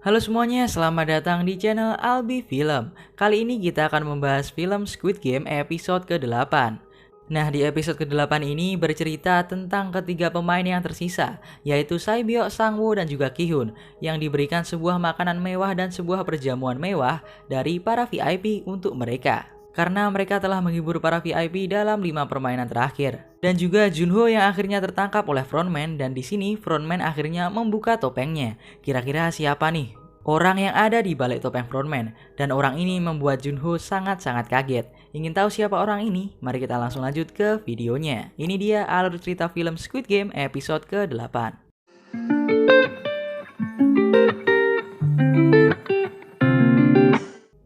Halo semuanya, selamat datang di channel Albi Film. Kali ini kita akan membahas film Squid Game episode ke-8. Nah, di episode ke-8 ini bercerita tentang ketiga pemain yang tersisa, yaitu Saibyo, Sangwoo, dan juga Ki-hun, yang diberikan sebuah makanan mewah dan sebuah perjamuan mewah dari para VIP untuk mereka. Karena mereka telah menghibur para VIP dalam 5 permainan terakhir. Dan juga Junho yang akhirnya tertangkap oleh frontman, dan di sini frontman akhirnya membuka topengnya. Kira-kira siapa nih orang yang ada di balik topeng frontman? Dan orang ini membuat Junho sangat-sangat kaget. Ingin tahu siapa orang ini? Mari kita langsung lanjut ke videonya. Ini dia alur cerita film Squid Game episode ke-8.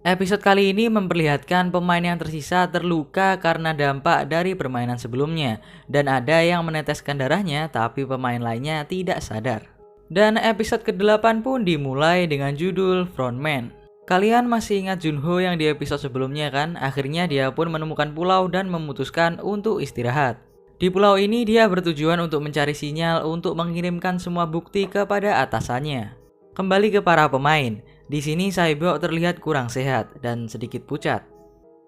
Episode kali ini memperlihatkan pemain yang tersisa terluka karena dampak dari permainan sebelumnya, dan ada yang meneteskan darahnya tapi pemain lainnya tidak sadar. Dan episode ke-8 pun dimulai dengan judul Frontman. Kalian masih ingat Junho yang di episode sebelumnya kan? Akhirnya dia pun menemukan pulau dan memutuskan untuk istirahat. Di pulau ini dia bertujuan untuk mencari sinyal untuk mengirimkan semua bukti kepada atasannya. Kembali ke para pemain. Di sini Saibyo terlihat kurang sehat dan sedikit pucat.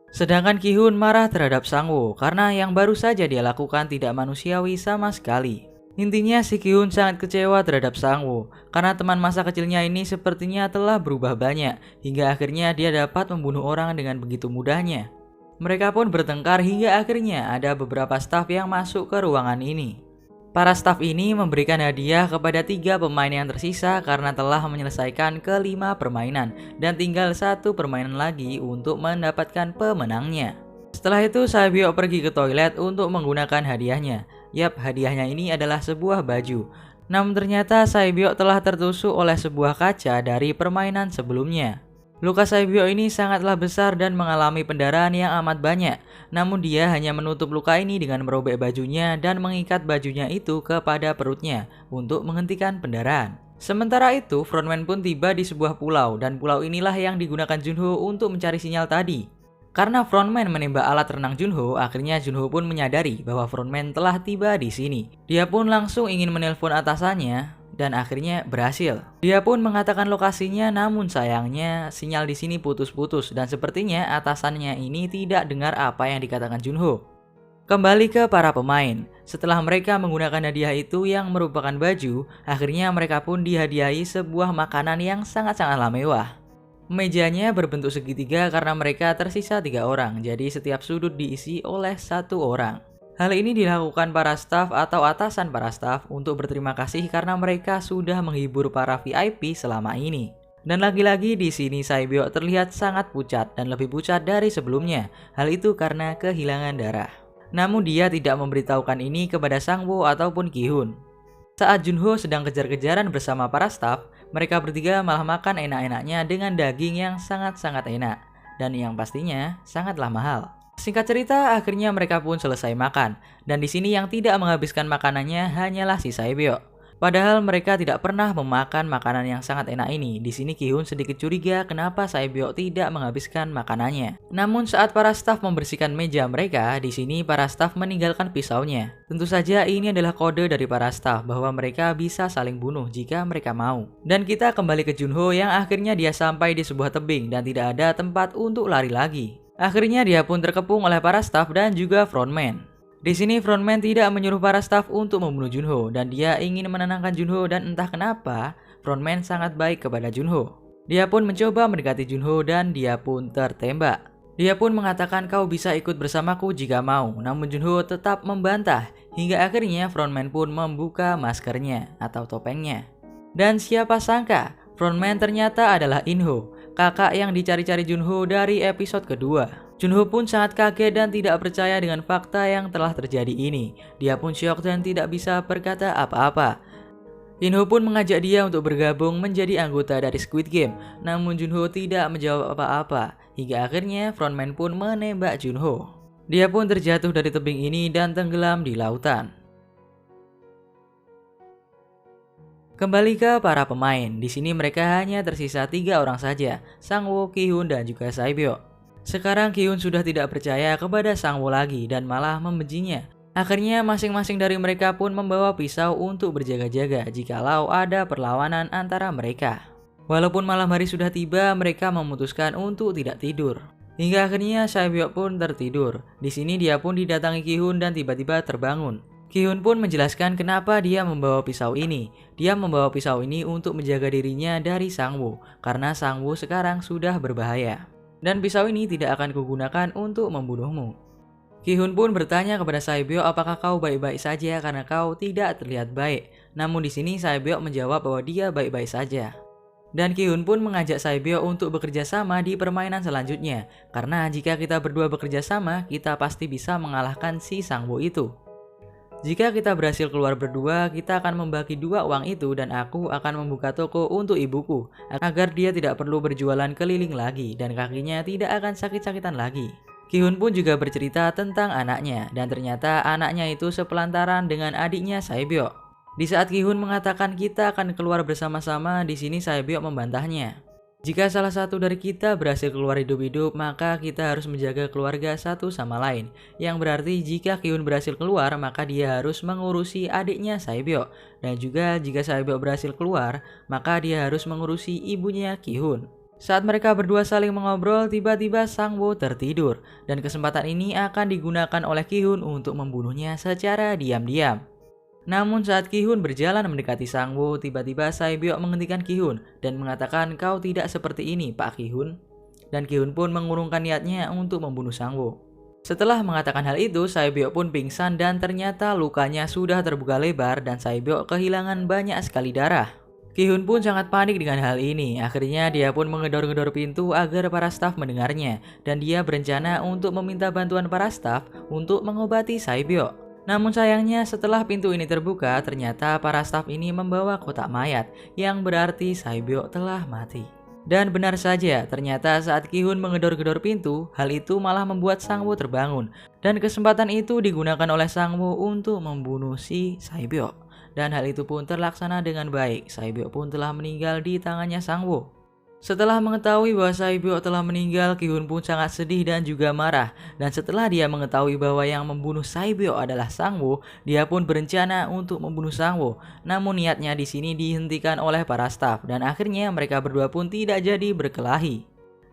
Sedangkan Ki-hun marah terhadap Sangwoo karena yang baru saja dia lakukan tidak manusiawi sama sekali. Intinya si Ki-hun sangat kecewa terhadap Sangwoo karena teman masa kecilnya ini sepertinya telah berubah banyak hingga akhirnya dia dapat membunuh orang dengan begitu mudahnya. Mereka pun bertengkar hingga akhirnya ada beberapa staf yang masuk ke ruangan ini. Para staf ini memberikan hadiah kepada 3 pemain yang tersisa karena telah menyelesaikan ke-5 permainan dan tinggal 1 permainan lagi untuk mendapatkan pemenangnya. Setelah itu Saibyo pergi ke toilet untuk menggunakan hadiahnya. Yap, hadiahnya ini adalah sebuah baju. Namun ternyata Saibyo telah tertusuk oleh sebuah kaca dari permainan sebelumnya. Luka Saibyo ini sangatlah besar dan mengalami pendarahan yang amat banyak. Namun dia hanya menutup luka ini dengan merobek bajunya dan mengikat bajunya itu kepada perutnya untuk menghentikan pendarahan. Sementara itu, frontman pun tiba di sebuah pulau dan pulau inilah yang digunakan Junho untuk mencari sinyal tadi. Karena frontman menembak alat renang Junho, akhirnya Junho pun menyadari bahwa frontman telah tiba di sini. Dia pun langsung ingin menelpon atasannya dan akhirnya berhasil. Dia pun mengatakan lokasinya, namun sayangnya sinyal di sini putus-putus dan sepertinya atasannya ini tidak dengar apa yang dikatakan Junho. Kembali ke para pemain. Setelah mereka menggunakan hadiah itu yang merupakan baju, akhirnya mereka pun dihadiahi sebuah makanan yang sangat-sangatlah mewah. Mejanya berbentuk segitiga karena mereka tersisa 3 orang, jadi setiap sudut diisi oleh 1 orang. Hal ini dilakukan para staf atau atasan para staf untuk berterima kasih karena mereka sudah menghibur para VIP selama ini. Dan lagi-lagi di sini Saibyo terlihat sangat pucat dan lebih pucat dari sebelumnya. Hal itu karena kehilangan darah. Namun dia tidak memberitahukan ini kepada Sangwoo ataupun Ki-hun. Saat Junho sedang kejar-kejaran bersama para staf, mereka bertiga malah makan enak-enaknya dengan daging yang sangat-sangat enak. Dan yang pastinya sangatlah mahal. Singkat cerita, akhirnya mereka pun selesai makan. Dan di sini yang tidak menghabiskan makanannya hanyalah si Saibyo. Padahal mereka tidak pernah memakan makanan yang sangat enak ini. Di sini Ki-hun sedikit curiga kenapa Saibyo tidak menghabiskan makanannya. Namun saat para staf membersihkan meja mereka, di sini para staf meninggalkan pisaunya. Tentu saja ini adalah kode dari para staf bahwa mereka bisa saling bunuh jika mereka mau. Dan kita kembali ke Junho yang akhirnya dia sampai di sebuah tebing dan tidak ada tempat untuk lari lagi. Akhirnya dia pun terkepung oleh para staf dan juga frontman. Di sini frontman tidak menyuruh para staf untuk membunuh Junho dan dia ingin menenangkan Junho, dan entah kenapa frontman sangat baik kepada Junho. Dia pun mencoba mendekati Junho dan dia pun tertembak. Dia pun mengatakan kau bisa ikut bersamaku jika mau, namun Junho tetap membantah hingga akhirnya frontman pun membuka maskernya atau topengnya. Dan siapa sangka frontman ternyata adalah Inho, kakak yang dicari-cari Junho dari episode kedua. Junho pun sangat kaget dan tidak percaya dengan fakta yang telah terjadi ini. Dia pun syok dan tidak bisa berkata apa-apa. Inho pun mengajak dia untuk bergabung menjadi anggota dari Squid Game. Namun Junho tidak menjawab apa-apa. Hingga akhirnya frontman pun menembak Junho. Dia pun terjatuh dari tebing ini dan tenggelam di lautan. Kembali ke para pemain. Di sini mereka hanya tersisa 3 orang saja, Sangwoo, Ki-hun, dan juga Saibyo. Sekarang Ki-hun sudah tidak percaya kepada Sangwoo lagi dan malah membencinya. Akhirnya masing-masing dari mereka pun membawa pisau untuk berjaga-jaga jikalau ada perlawanan antara mereka. Walaupun malam hari sudah tiba, mereka memutuskan untuk tidak tidur. Hingga akhirnya Sae-byeok pun tertidur. Di sini dia pun didatangi Ki-hun dan tiba-tiba terbangun. Ki-hun pun menjelaskan kenapa dia membawa pisau ini. Dia membawa pisau ini untuk menjaga dirinya dari Sang-woo, karena Sang-woo sekarang sudah berbahaya. Dan pisau ini tidak akan kugunakan untuk membunuhmu. Ki-hun pun bertanya kepada Sae-byeok, apakah kau baik-baik saja karena kau tidak terlihat baik. Namun di sini Sae-byeok menjawab bahwa dia baik-baik saja. Dan Ki-hun pun mengajak Sae-byeok untuk bekerja sama di permainan selanjutnya. Karena jika kita berdua bekerja sama, kita pasti bisa mengalahkan si Sang-woo itu. Jika kita berhasil keluar berdua, kita akan membagi dua uang itu dan aku akan membuka toko untuk ibuku. Agar dia tidak perlu berjualan keliling lagi dan kakinya tidak akan sakit-sakitan lagi. Ki-hun pun juga bercerita tentang anaknya. Dan ternyata anaknya itu sepelantaran dengan adiknya Sae-byeok. Di saat Ki-hun mengatakan kita akan keluar bersama-sama, di sini Sae-byeok membantahnya. Jika salah satu dari kita berhasil keluar hidup-hidup, maka kita harus menjaga keluarga satu sama lain. Yang berarti jika Ki-hun berhasil keluar, maka dia harus mengurusi adiknya Sae-byeok. Dan juga jika Sae-byeok berhasil keluar, maka dia harus mengurusi ibunya Ki-hun. Saat mereka berdua saling mengobrol, tiba-tiba Sang-woo tertidur. Dan kesempatan ini akan digunakan oleh Ki-hun untuk membunuhnya secara diam-diam. Namun saat Ki-hun berjalan mendekati Sang-woo, tiba-tiba Sae-byeok menghentikan Ki-hun dan mengatakan, kau tidak seperti ini Pak Ki-hun. Dan Ki-hun pun mengurungkan niatnya untuk membunuh Sang-woo. Setelah mengatakan hal itu, Sae-byeok pun pingsan dan ternyata lukanya sudah terbuka lebar dan Sae-byeok kehilangan banyak sekali darah. Ki-hun pun sangat panik dengan hal ini. Akhirnya dia pun mengedor-ngedor pintu agar para staf mendengarnya. Dan dia berencana untuk meminta bantuan para staf untuk mengobati Sae-byeok. Namun sayangnya setelah pintu ini terbuka, ternyata para staf ini membawa kotak mayat, yang berarti Sae-byeok telah mati. Dan benar saja, ternyata saat Ki-hun mengedor-gedor pintu, hal itu malah membuat Sang-woo terbangun. Dan kesempatan itu digunakan oleh Sang-woo untuk membunuh si Sae-byeok. Dan hal itu pun terlaksana dengan baik, Sae-byeok pun telah meninggal di tangannya Sang-woo. Setelah mengetahui bahwa Sae-byeok telah meninggal, Ki-hun pun sangat sedih dan juga marah. Dan setelah dia mengetahui bahwa yang membunuh Sae-byeok adalah Sang-woo, dia pun berencana untuk membunuh Sang-woo. Namun niatnya di sini dihentikan oleh para staf dan akhirnya mereka berdua pun tidak jadi berkelahi.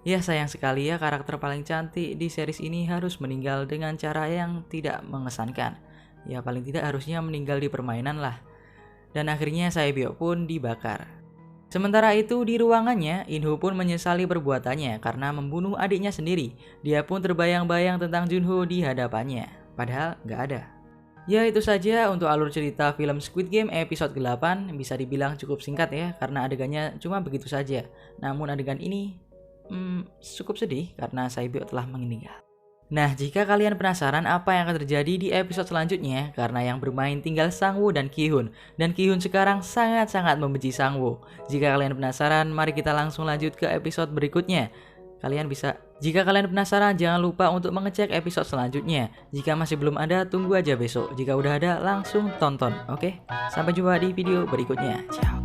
Ya sayang sekali ya, karakter paling cantik di series ini harus meninggal dengan cara yang tidak mengesankan. Ya paling tidak harusnya meninggal di permainan lah. Dan akhirnya Sae-byeok pun dibakar. Sementara itu di ruangannya, In-ho pun menyesali perbuatannya karena membunuh adiknya sendiri. Dia pun terbayang-bayang tentang Jun-ho di hadapannya. Padahal nggak ada. Ya itu saja untuk alur cerita film Squid Game episode 8. Bisa dibilang cukup singkat ya, karena adegannya cuma begitu saja. Namun adegan ini cukup sedih karena Sae-byeok telah meninggal. Nah, jika kalian penasaran apa yang akan terjadi di episode selanjutnya, karena yang bermain tinggal Sang-woo dan Ki-hun. Dan Ki-hun sekarang sangat-sangat membenci Sang-woo. Jika kalian penasaran, mari kita langsung lanjut ke episode berikutnya. Jika kalian penasaran, jangan lupa untuk mengecek episode selanjutnya. Jika masih belum ada, tunggu aja besok. Jika udah ada, langsung tonton, oke? Sampai jumpa di video berikutnya. Ciao.